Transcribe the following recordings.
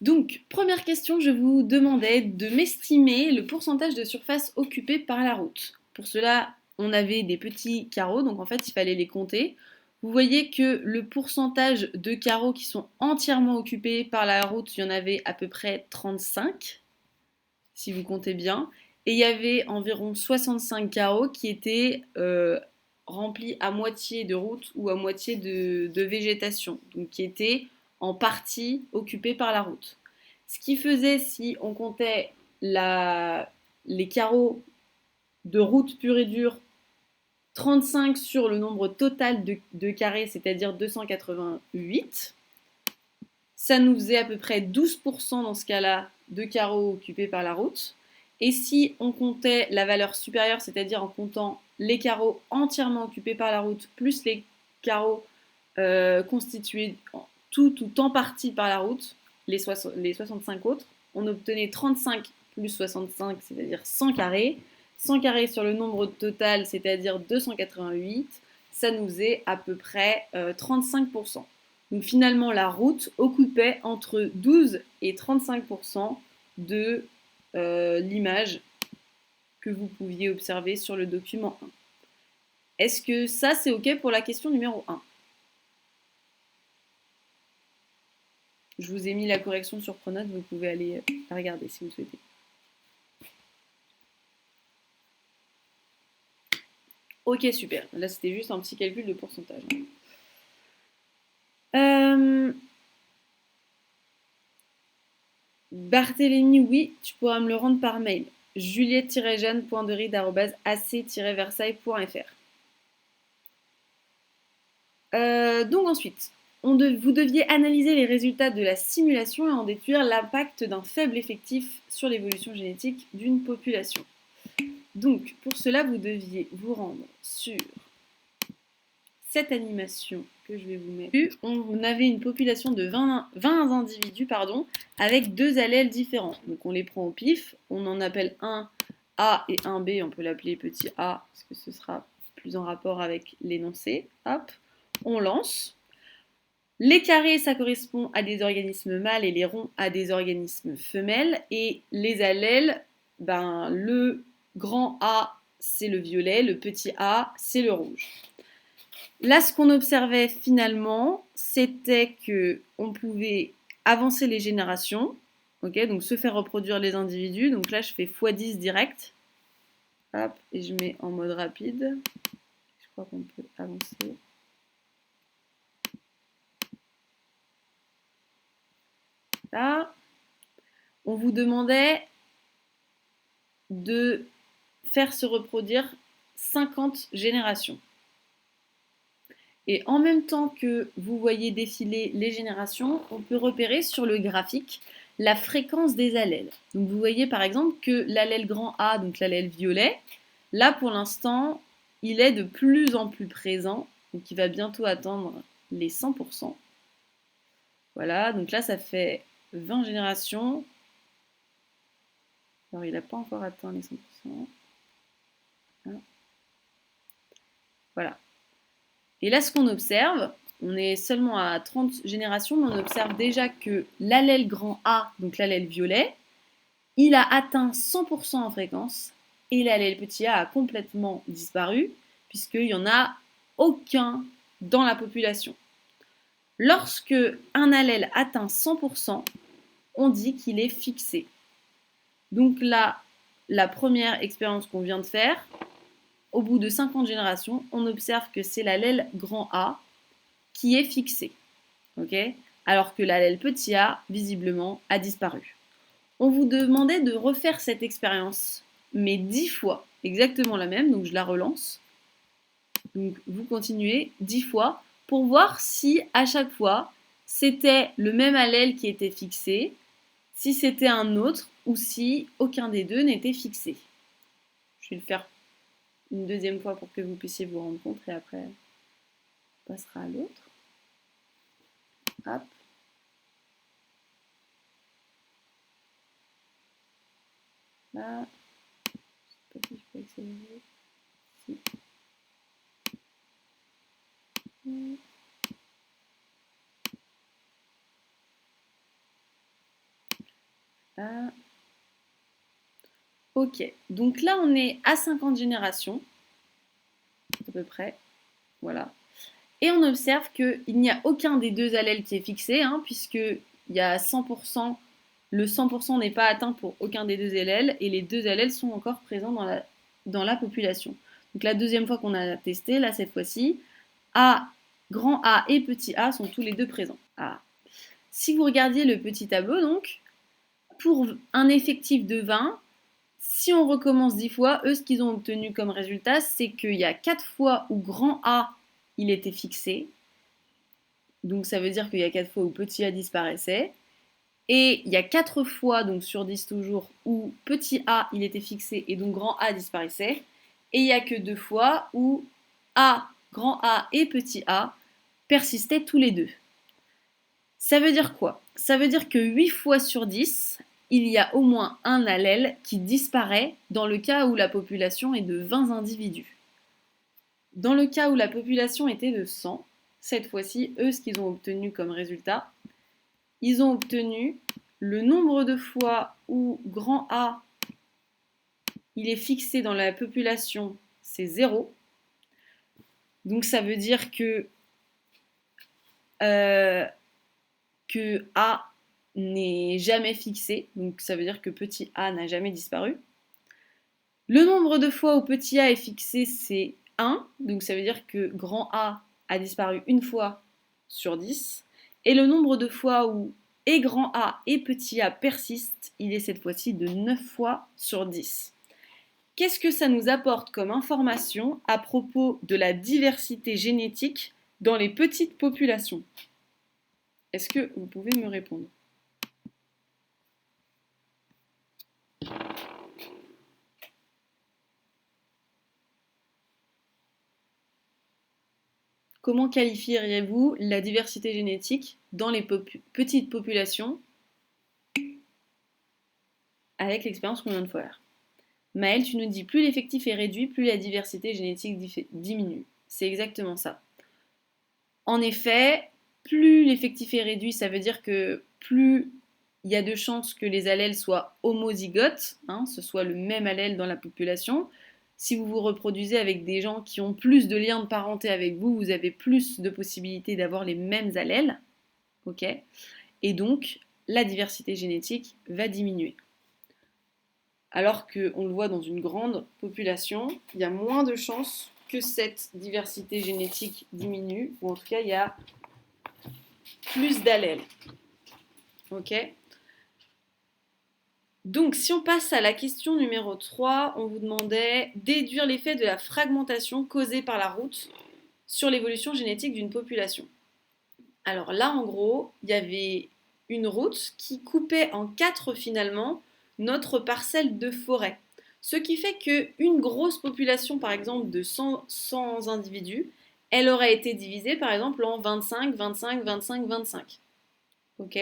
Donc, première question, je vous demandais de m'estimer le pourcentage de surface occupée par la route. Pour cela, on avait des petits carreaux, donc en fait, il fallait les compter. Vous voyez que le pourcentage de carreaux qui sont entièrement occupés par la route, il y en avait à peu près 35, si vous comptez bien. Et il y avait environ 65 carreaux qui étaient remplis à moitié de route ou à moitié de végétation, donc qui étaient en partie occupés par la route. Ce qui faisait, si on comptait les carreaux de route pure et dure, 35 sur le nombre total de carrés, c'est-à-dire 288. Ça nous faisait à peu près 12% dans ce cas-là de carreaux occupés par la route. Et si on comptait la valeur supérieure, c'est-à-dire en comptant les carreaux entièrement occupés par la route, plus les carreaux constitués tout ou en partie par la route, les 65 autres, on obtenait 35 plus 65, c'est-à-dire 100 carrés. 100 carrés sur le nombre total, c'est-à-dire 288, ça nous faisait à peu près 35%. Donc finalement, la route occupait entre 12 et 35% de l'image que vous pouviez observer sur le document 1. Est-ce que ça, c'est OK pour la question numéro 1? Je vous ai mis la correction sur Pronote, vous pouvez aller la regarder si vous souhaitez. Ok, super. Là, c'était juste un petit calcul de pourcentage. Barthélémy, oui, tu pourras me le rendre par mail. juliette-jeanne.deride@ac-versailles.fr. Donc ensuite, vous deviez analyser les résultats de la simulation et en déduire l'impact d'un faible effectif sur l'évolution génétique d'une population. Donc, pour cela, vous deviez vous rendre sur cette animation que je vais vous mettre. On avait une population de 20 individus avec deux allèles différents. Donc on les prend au pif, on en appelle un A et un B, on peut l'appeler petit a parce que ce sera plus en rapport avec l'énoncé. Hop, on lance. Les carrés, ça correspond à des organismes mâles et les ronds à des organismes femelles. Et les allèles, le grand A, c'est le violet, le petit a, c'est le rouge. Là, ce qu'on observait finalement, c'était qu'on pouvait avancer les générations, okay, donc se faire reproduire les individus. Donc là, je fais x10 direct. Hop, et je mets en mode rapide. Je crois qu'on peut avancer. Là, on vous demandait de faire se reproduire 50 générations. Et en même temps que vous voyez défiler les générations, on peut repérer sur le graphique la fréquence des allèles. Donc vous voyez par exemple que l'allèle grand A, donc l'allèle violet, là pour l'instant, il est de plus en plus présent, donc il va bientôt atteindre les 100%. Voilà, donc là ça fait 20 générations. Alors il n'a pas encore atteint les 100%. Voilà. Et là, ce qu'on observe, on est seulement à 30 générations, mais on observe déjà que l'allèle grand A, donc l'allèle violet, il a atteint 100% en fréquence et l'allèle petit a complètement disparu, puisqu'il n'y en a aucun dans la population. Lorsque un allèle atteint 100%, on dit qu'il est fixé. Donc là, la première expérience qu'on vient de faire, au bout de 50 générations, on observe que c'est l'allèle grand A qui est fixé. Okay, alors que l'allèle petit a, visiblement, a disparu. On vous demandait de refaire cette expérience, mais 10 fois, exactement la même, donc je la relance. Donc vous continuez 10 fois pour voir si à chaque fois c'était le même allèle qui était fixé, si c'était un autre ou si aucun des deux n'était fixé. Je vais le faire une deuxième fois pour que vous puissiez vous rendre compte et après on passera à l'autre. Hop. Là, je sais pas si je peux accélérer. Si. Ah, ok, donc là on est à 50 générations, à peu près, voilà. Et on observe qu'il n'y a aucun des deux allèles qui est fixé, hein, puisque il y a 100%, le 100% n'est pas atteint pour aucun des deux allèles, et les deux allèles sont encore présents dans la population. Donc la deuxième fois qu'on a testé, là cette fois-ci, A, grand A et petit a sont tous les deux présents. Ah. Si vous regardiez le petit tableau, donc, pour un effectif de 20, si on recommence 10 fois, eux, ce qu'ils ont obtenu comme résultat, c'est qu'il y a 4 fois où grand A, il était fixé. Donc ça veut dire qu'il y a 4 fois où petit a disparaissait. Et il y a 4 fois, donc sur 10 toujours, où petit a, il était fixé et donc grand A disparaissait. Et il n'y a que 2 fois où A, grand A et petit a persistaient tous les deux. Ça veut dire quoi? Ça veut dire que 8 fois sur 10, il y a au moins un allèle qui disparaît dans le cas où la population est de 20 individus. Dans le cas où la population était de 100, cette fois-ci, eux, ce qu'ils ont obtenu comme résultat, ils ont obtenu le nombre de fois où grand A il est fixé dans la population, c'est 0. Donc ça veut dire euh, que A n'est jamais fixé, donc ça veut dire que petit a n'a jamais disparu. Le nombre de fois où petit a est fixé, c'est 1, donc ça veut dire que grand A disparu une fois sur 10. Et le nombre de fois où et grand A et petit a persistent, il est cette fois-ci de 9 fois sur 10. Qu'est-ce que ça nous apporte comme information à propos de la diversité génétique dans les petites populations? Est-ce que vous pouvez me répondre? Comment qualifieriez-vous la diversité génétique dans les petites populations avec l'expérience qu'on vient de faire? Maëlle, tu nous dis plus l'effectif est réduit, plus la diversité génétique diminue. C'est exactement ça. En effet, plus l'effectif est réduit, ça veut dire que plus il y a de chances que les allèles soient homozygotes, hein, ce soit le même allèle dans la population. Si vous vous reproduisez avec des gens qui ont plus de liens de parenté avec vous, vous avez plus de possibilités d'avoir les mêmes allèles. Ok? Et donc, la diversité génétique va diminuer. Alors qu'on le voit dans une grande population, il y a moins de chances que cette diversité génétique diminue, ou en tout cas, il y a plus d'allèles. Ok? Donc, si on passe à la question numéro 3, on vous demandait déduire l'effet de la fragmentation causée par la route sur l'évolution génétique d'une population. Alors là, en gros, il y avait une route qui coupait en 4 finalement notre parcelle de forêt. Ce qui fait qu'une grosse population, par exemple, de 100 individus, elle aurait été divisée, par exemple, en 25, 25, 25, 25. Ok?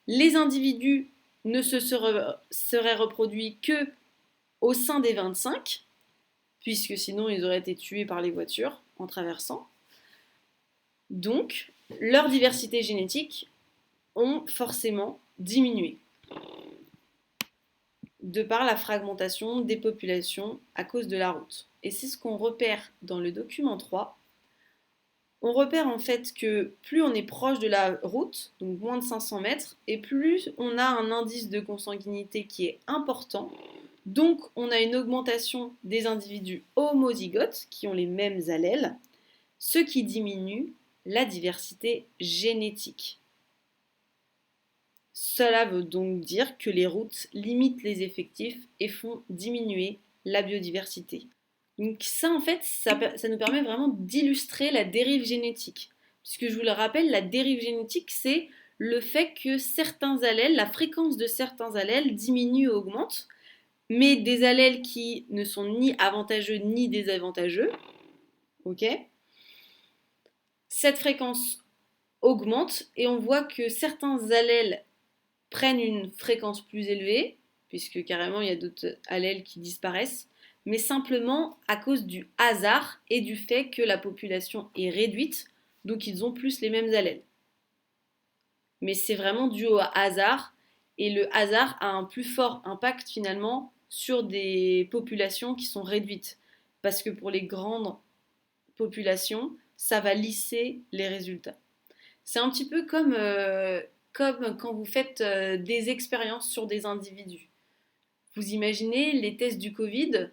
Les individus ne se seraient reproduits que au sein des 25, puisque sinon ils auraient été tués par les voitures en traversant. Donc, leur diversité génétique ont forcément diminué de par la fragmentation des populations à cause de la route. Et c'est ce qu'on repère dans le document 3. On repère en fait que plus on est proche de la route, donc moins de 500 mètres, et plus on a un indice de consanguinité qui est important. Donc on a une augmentation des individus homozygotes qui ont les mêmes allèles, ce qui diminue la diversité génétique. Cela veut donc dire que les routes limitent les effectifs et font diminuer la biodiversité. Donc ça, en fait, ça nous permet vraiment d'illustrer la dérive génétique. Puisque je vous le rappelle, la dérive génétique, c'est le fait que certains allèles, la fréquence de certains allèles diminue ou augmente, mais des allèles qui ne sont ni avantageux ni désavantageux, ok? Cette fréquence augmente et on voit que certains allèles prennent une fréquence plus élevée, puisque carrément il y a d'autres allèles qui disparaissent, mais simplement à cause du hasard et du fait que la population est réduite, donc ils ont plus les mêmes allèles. Mais c'est vraiment dû au hasard Et le hasard a un plus fort impact finalement sur des populations qui sont réduites. Parce que pour les grandes populations, ça va lisser les résultats. C'est un petit peu comme quand vous faites des expériences sur des individus. Vous imaginez les tests du Covid,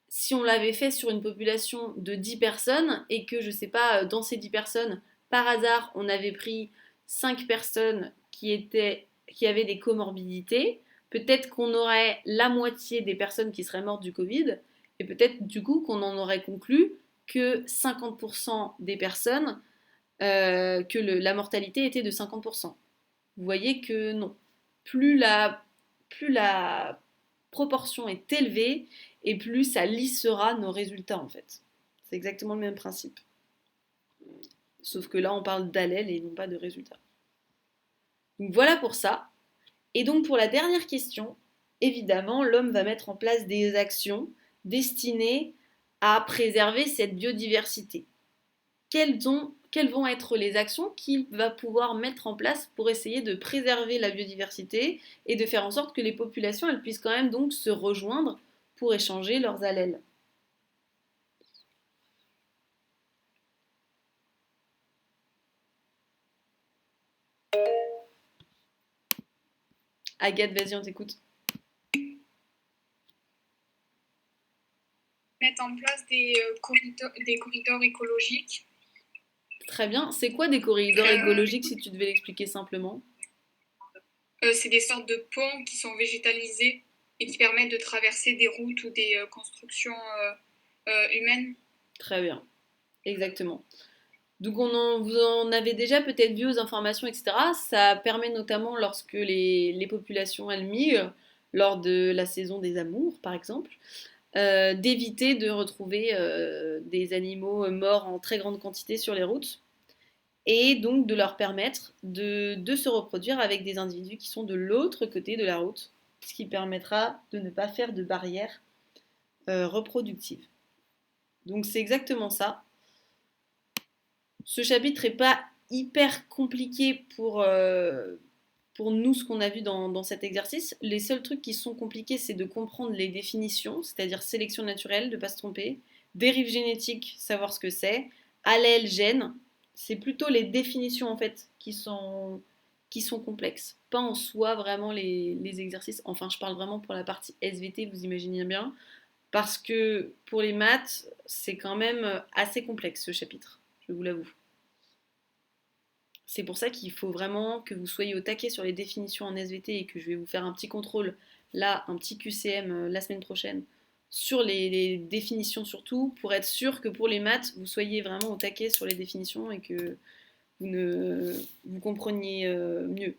si on l'avait fait sur une population de 10 personnes et que, je ne sais pas, dans ces 10 personnes, par hasard, on avait pris 5 personnes qui avaient des comorbidités, peut-être qu'on aurait la moitié des personnes qui seraient mortes du Covid et peut-être du coup qu'on en aurait conclu que 50% des personnes, la mortalité était de 50%. Vous voyez que non. Plus la proportion est élevée et plus ça lissera nos résultats en fait. C'est exactement le même principe. Sauf que là on parle d'allèles et non pas de résultats. Donc voilà pour ça. Et donc pour la dernière question, évidemment l'homme va mettre en place des actions destinées à préserver cette biodiversité. Quelles vont être les actions qu'il va pouvoir mettre en place pour essayer de préserver la biodiversité et de faire en sorte que les populations elles puissent quand même donc se rejoindre pour échanger leurs allèles. Agathe, vas-y, on t'écoute. Mettre en place des corridors écologiques. Très bien. C'est quoi des corridors écologiques si tu devais l'expliquer simplement? C'est des sortes de ponts qui sont végétalisés et qui permettent de traverser des routes ou des constructions humaines. Très bien. Exactement. Donc vous en avez déjà peut-être vu aux informations, etc. Ça permet notamment lorsque les populations elles migrent, lors de la saison des amours par exemple, d'éviter de retrouver des animaux morts en très grande quantité sur les routes et donc de leur permettre de se reproduire avec des individus qui sont de l'autre côté de la route, ce qui permettra de ne pas faire de barrière reproductive. Donc c'est exactement ça. Ce chapitre n'est pas hyper compliqué pour nous, ce qu'on a vu dans cet exercice. Les seuls trucs qui sont compliqués, c'est de comprendre les définitions, c'est-à-dire sélection naturelle, de ne pas se tromper, dérive génétique, savoir ce que c'est, allèle, gène. C'est plutôt les définitions en fait qui sont complexes. Pas en soi vraiment les exercices. Enfin, je parle vraiment pour la partie SVT, vous imaginez bien. Parce que pour les maths, c'est quand même assez complexe ce chapitre, je vous l'avoue. C'est pour ça qu'il faut vraiment que vous soyez au taquet sur les définitions en SVT et que je vais vous faire un petit contrôle, là, un petit QCM la semaine prochaine, sur les définitions surtout, pour être sûr que pour les maths, vous soyez vraiment au taquet sur les définitions et que vous compreniez mieux.